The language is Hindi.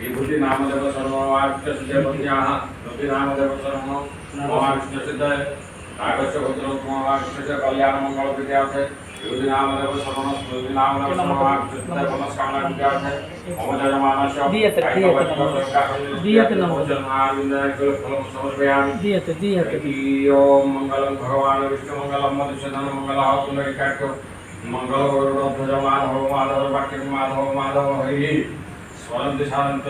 विभूति नामदेव सर्ववाक्य सिद्धपत्न्याः विभूति नामदेव सर्ववाक्य सिद्ध आगस्य पुत्रोत्तमवाक्य से कल्याण मंगल विद्यार्थे विभूति नामदेव सर्वविभूति नामदेव सर्ववाक्य सिद्ध मनस्कामना विद्यार्थे मम जयमानस्य दीयते ओम मंगलम भगवान विष्णु मंगलम मधुसूदन मंगलः पुनरिकाक्यो मंगल गरुड़ ध्वज माधव माधव वाक्य माधव माधव हरि स्वरंति शांत